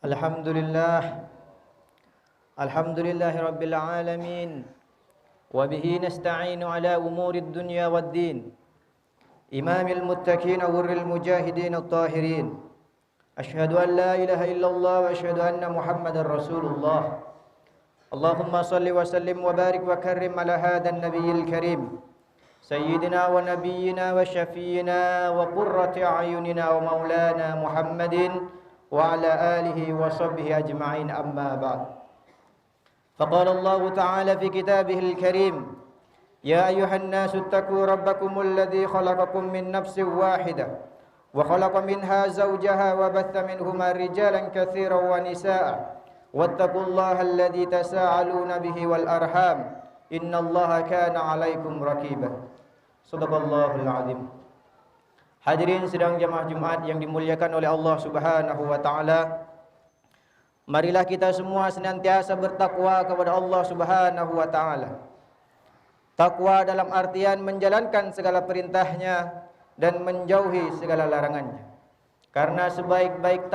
Alhamdulillah, alhamdulillahi rabbil alamin, wa bihi nasta'inu ala umurid dunya waddin, imamil muttaqin wurril mujahidin at-tahirin. Ashhadu an la ilaha illallah wa ashhadu anna Muhammadar Rasulullah. Allahumma salli wa sallim wa barik wa karrim ala hadan nabiyil karim, sayyidina wa nabiyyina wa syafiina wa qurrati a'yunina wa maulana Muhammadin wa ala alihi wa sahbihi ajma'in, amma ba'd. Faqala Allah ta'ala fi kitabihil karim, ya ayyuhan nasu ittaqu rabbakumul ladzi khalaqakum min nafsin wahidah wa khalaqa minha zawjaha wa batha minhuma rijalan katsiran wa nisaa'a wattaqullaha alladzi tasaaluna bihi wal arham innallaha kana 'alaikum raqiba. Shadaqallahul 'azim. Hadirin sidang jamaah Jumat yang dimuliakan oleh Allah Subhanahu wa taala. Marilah kita semua senantiasa bertakwa kepada Allah Subhanahu wa taala. Takwa dalam artian menjalankan segala perintahnya dan menjauhi segala larangannya. Karena sebaik-baik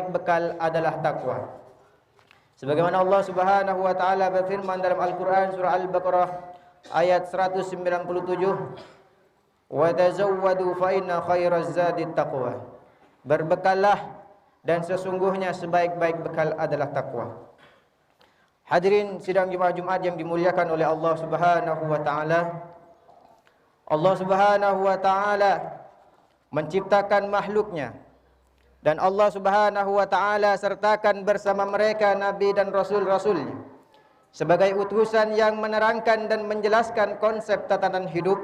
bekal adalah takwa. Sebagaimana Allah Subhanahu wa taala berfirman dalam Al-Qur'an surah Al-Baqarah ayat 197, wa tazawwadu fa inna khairaz zadi taqwa. Berbekallah dan sesungguhnya sebaik-baik bekal adalah takwa. Hadirin sidang jemaah Jumat yang dimuliakan oleh Allah Subhanahu wa taala. Allah Subhanahu wa taala menciptakan makhluknya dan Allah Subhanahu wa taala sertakan bersama mereka nabi dan rasul-rasulnya sebagai utusan yang menerangkan dan menjelaskan konsep tatanan hidup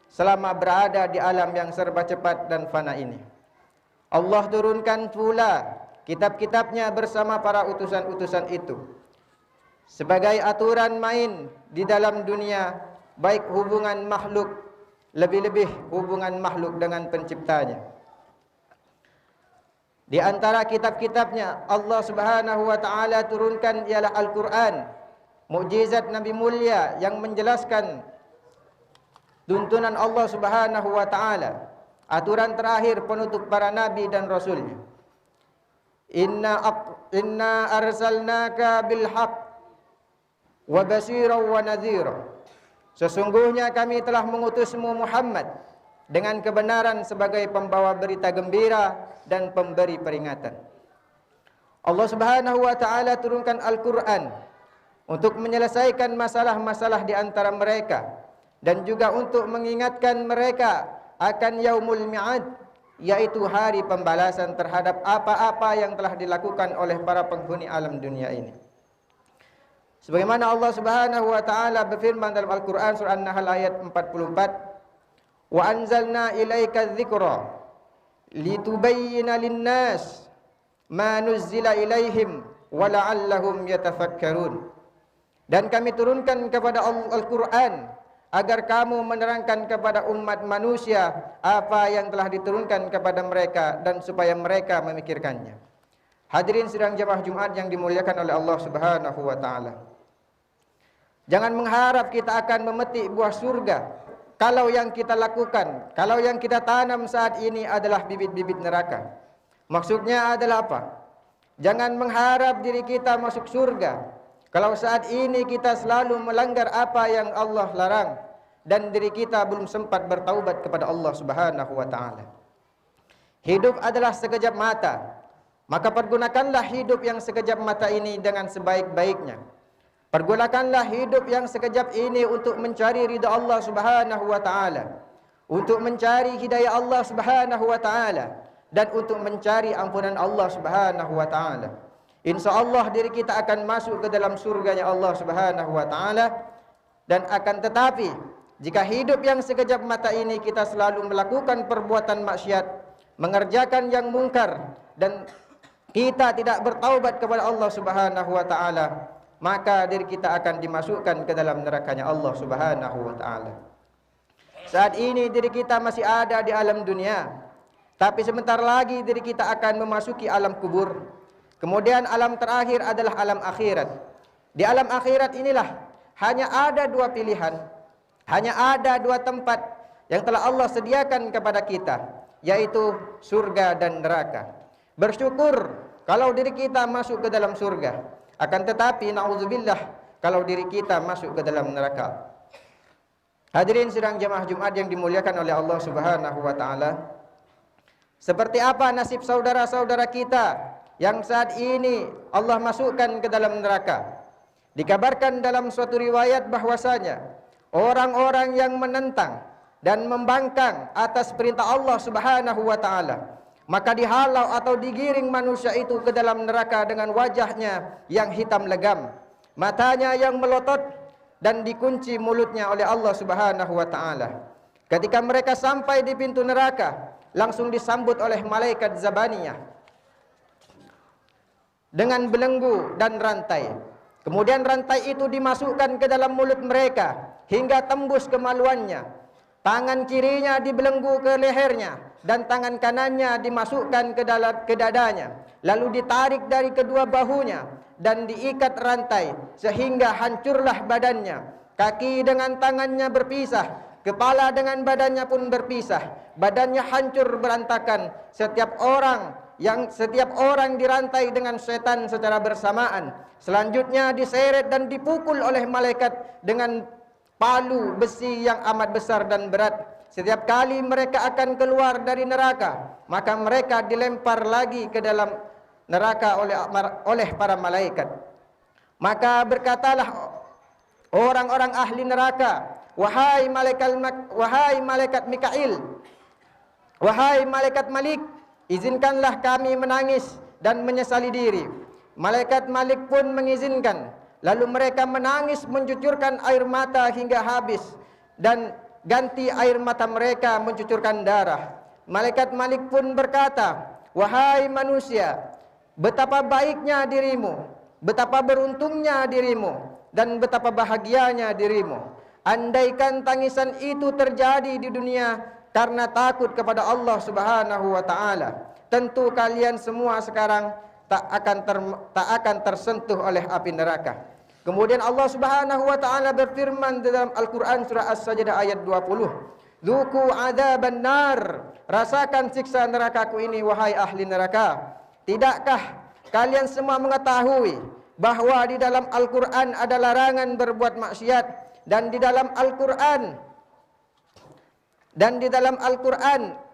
selama berada di alam yang serba cepat dan fana ini. Allah turunkan pula kitab-kitabnya bersama para utusan-utusan itu sebagai aturan main di dalam dunia, baik hubungan makhluk, lebih-lebih hubungan makhluk dengan penciptanya. Di antara kitab-kitabnya Allah Subhanahu wa taala turunkan ialah Al-Qur'an, mukjizat Nabi mulia yang menjelaskan tuntunan Allah Subhanahu wa taala, aturan terakhir penutup para nabi dan rasulnya. Inna arsalnaka bil haqq wa basiran wa nadhira. Sesungguhnya kami telah mengutusmu Muhammad dengan kebenaran sebagai pembawa berita gembira dan pemberi peringatan. Allah Subhanahu wa taala turunkan Al-Qur'an untuk menyelesaikan masalah-masalah di antara mereka dan juga untuk mengingatkan mereka akan yaumul mi'ad, yaitu hari pembalasan terhadap apa-apa yang telah dilakukan oleh para penghuni alam dunia ini. Sebagaimana Allah Subhanahu wa taala berfirman dalam Al-Qur'an surah An-Nahl ayat 44, wa anzalna ilaika dzikra litubayyana lin-nas ma nuzzila ilaihim wa la'allahum yatafakkarun. Dan kami turunkan kepada Al-Qur'an agar kamu menerangkan kepada umat manusia apa yang telah diturunkan kepada mereka dan supaya mereka memikirkannya. Hadirin sidang jamaah Jumat yang dimuliakan oleh Allah Subhanahu wa taala. Jangan mengharap kita akan memetik buah surga kalau yang kita lakukan, kalau yang kita tanam saat ini adalah bibit-bibit neraka. Maksudnya adalah apa? Jangan mengharap diri kita masuk surga kalau saat ini kita selalu melanggar apa yang Allah larang dan diri kita belum sempat bertaubat kepada Allah Subhanahu wa taala. Hidup adalah sekejap mata, maka pergunakanlah hidup yang sekejap mata ini dengan sebaik-baiknya. Pergunakanlah hidup yang sekejap ini untuk mencari ridha Allah Subhanahu wa taala, untuk mencari hidayah Allah Subhanahu wa taala, dan untuk mencari ampunan Allah Subhanahu wa taala. Insyaallah diri kita akan masuk ke dalam surganya Allah Subhanahu wa taala. Dan akan tetapi jika hidup yang sekejap mata ini kita selalu melakukan perbuatan maksiat, mengerjakan yang mungkar, dan kita tidak bertaubat kepada Allah Subhanahu wa taala, maka diri kita akan dimasukkan ke dalam nerakanya Allah Subhanahu wa taala. Saat ini diri kita masih ada di alam dunia, tapi sebentar lagi diri kita akan memasuki alam kubur. Kemudian alam terakhir adalah alam akhirat. Di alam akhirat inilah hanya ada dua pilihan, hanya ada dua tempat yang telah Allah sediakan kepada kita, yaitu surga dan neraka. bersyukur kalau diri kita masuk ke dalam surga. Akan tetapi naudzubillah kalau diri kita masuk ke dalam neraka. Hadirin sidang jemaah Jumat yang dimuliakan oleh Allah Subhanahu wa taala. Seperti apa nasib saudara-saudara kita yang saat ini Allah masukkan ke dalam neraka? Dikabarkan dalam suatu riwayat bahwasanya orang-orang yang menentang dan membangkang atas perintah Allah Subhanahu wa taala, maka dihalau atau digiring manusia itu ke dalam neraka dengan wajahnya yang hitam legam, matanya yang melotot, dan dikunci mulutnya oleh Allah Subhanahu wa taala. Ketika mereka sampai di pintu neraka, langsung disambut oleh malaikat Zabaniyah dengan belenggu dan rantai. Kemudian rantai itu dimasukkan ke dalam mulut mereka hingga tembus kemaluannya. Tangan kirinya dibelenggu ke lehernya dan tangan kanannya dimasukkan ke dadanya. Lalu ditarik dari kedua bahunya dan diikat rantai sehingga hancurlah badannya. Kaki dengan tangannya berpisah, kepala dengan badannya pun berpisah. Badannya hancur berantakan. Setiap orang dirantai dengan setan secara bersamaan. Selanjutnya diseret dan dipukul oleh malaikat dengan palu besi yang amat besar dan berat. Setiap kali mereka akan keluar dari neraka, maka mereka dilempar lagi ke dalam neraka oleh para malaikat. Maka berkatalah orang-orang ahli neraka, wahai malaikat Mikail, wahai malaikat Malik, izinkanlah kami menangis dan menyesali diri. Malaikat Malik pun mengizinkan. Lalu mereka menangis mencucurkan air mata hingga habis, dan ganti air mata mereka mencucurkan darah. Malaikat Malik pun berkata, wahai manusia, betapa baiknya dirimu, betapa beruntungnya dirimu, dan betapa bahagianya dirimu. Andaikan tangisan itu terjadi di dunia karena takut kepada Allah Subhanahu wa taala, tentu kalian semua sekarang tak akan tersentuh oleh api neraka. Kemudian Allah Subhanahu wa taala berfirman dalam Al-Qur'an surah As-Sajdah ayat 20, "Dzuqu adzaban nar." Rasakan siksa nerakaku ini wahai ahli neraka. Tidakkah kalian semua mengetahui bahwa di dalam Al-Qur'an ada larangan berbuat maksiat, dan di dalam Al-Qur'an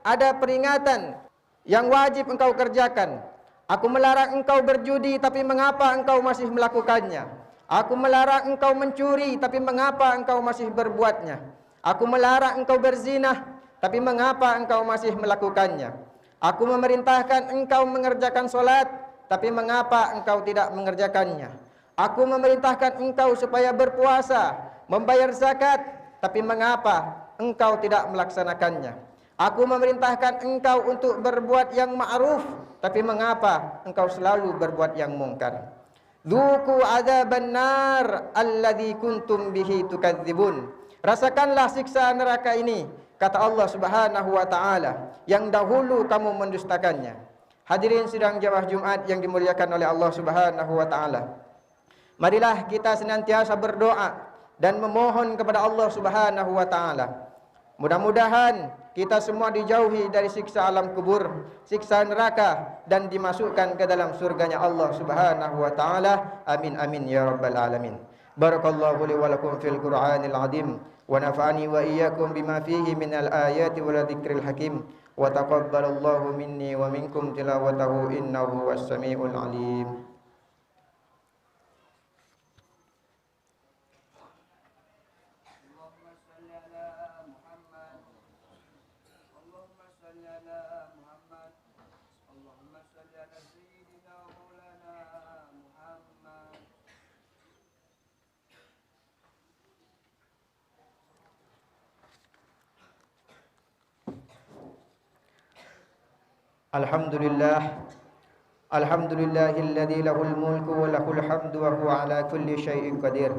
ada peringatan yang wajib engkau kerjakan. Aku melarang engkau berjudi, tapi mengapa engkau masih melakukannya? Aku melarang engkau mencuri, tapi mengapa engkau masih berbuatnya? Aku melarang engkau berzina, tapi mengapa engkau masih melakukannya? Aku memerintahkan engkau mengerjakan solat, tapi mengapa engkau tidak mengerjakannya? Aku memerintahkan engkau supaya berpuasa, membayar zakat, tapi mengapa engkau tidak melaksanakannya? Aku memerintahkan engkau untuk berbuat yang ma'ruf, tapi mengapa engkau selalu berbuat yang mungkar? Dzuqu adzaban nar alladzi kuntum bihi tukadzibun. Rasakanlah siksa neraka ini, kata Allah Subhanahu wa taala, yang dahulu kamu mendustakannya. Hadirin sidang jamaah Jumat yang dimuliakan oleh Allah Subhanahu wa taala. Marilah kita senantiasa berdoa dan memohon kepada Allah Subhanahu wa taala. Mudah-mudahan kita semua dijauhi dari siksa alam kubur, siksa neraka, dan dimasukkan ke dalam surganya Allah Subhanahu wa taala. Amin amin ya rabbal alamin. Barakallahu li wa lakum fil Qur'anil azim wa nafa'ani wa iyyakum bima fihi minal ayati wal dzikril hakim wa taqabbalallahu minni wa minkum tilawatahu innahu was-sami'ul alim. Alhamdulillahilladzi lahul mulku wa lahul hamdu wa huwa ala kulli syai'in qadir.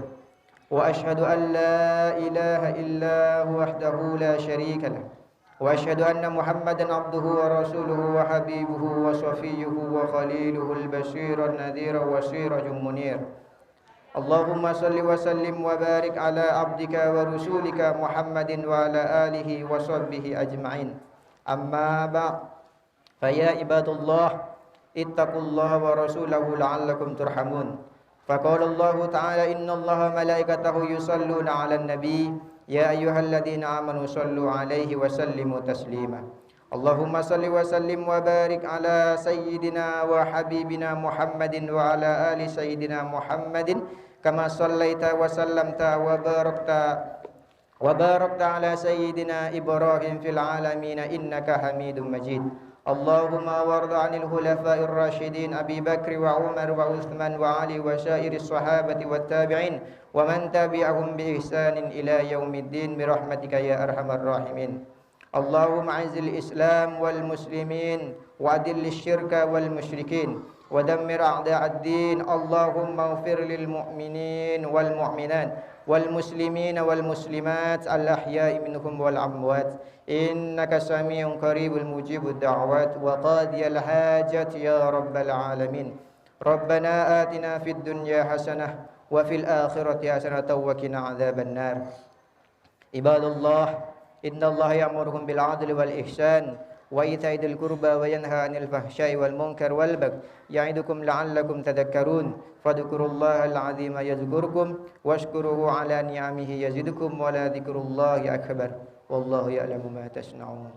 Wa asyhadu an la ilaha illa huwa wahdahu la syarika lah. Wa asyhadu anna Muhammadan abduhu wa rasuluhu wa habibuhu wa safiyyuhu wa khaliluhul basyiran nadhira wa sirajun munir. Allahumma salli wa sallim wa barik ala abdika wa rasulika Muhammadin wa ala alihi wa sahbihi ajma'in. Amma ba'd. Faya ibadullah, ittaqullaha wa rasulahu la'allakum turhamun. Faqala Allah Ta'ala innallaha malaikatahu yusalluna 'alan nabi ya ayyuhalladzina amanu sallu 'alaihi wa sallimu taslima. Allahumma salli wa sallim wa barik ala sayyidina wa habibina Muhammadin wa ala ali sayyidina Muhammadin kama sallaita wa sallamta wa barakta ala sayyidina Ibrahim fil alamin innaka Hamidum Majid. Allahumma warda 'anil khulafa'ir rasyidin Abi Bakr wa Umar wa Utsman wa Ali wa sairis sahabati wat tabi'in wa man tabi'ahum bi ihsanin ila yaumiddin bi rahmatika ya arhamar rahimin. Allahumma 'izzil Islam wal muslimin wa adillish syirka wal musyrikin wa dammir a'da'ad din. Allahumma ighfir lil mu'minin wal mu'minat wal muslimin wal muslimat al ahya'i minhum wal amwat innaka sami'un qaribul mujibud da'wat wa qadiyal hajat ya rabbal alamin. Rabbana atina fid dunya hasanah wa fil akhirati hasanah wa qina adzaban nar. Ibadallah, innallaha ya'murukum bil 'adli wal ihsan wa ita'i dzil qurba wa yanha 'anil fahsya'i wal munkar wal baghi ya'idukum la'allakum tadhakkarun. Fadhkurullahal 'azima yadhkurkum washkuruhu 'ala ni'amihi yazidkum wa la dzikrullahi akbar. Wallahu ya'lamu ma tasna'un.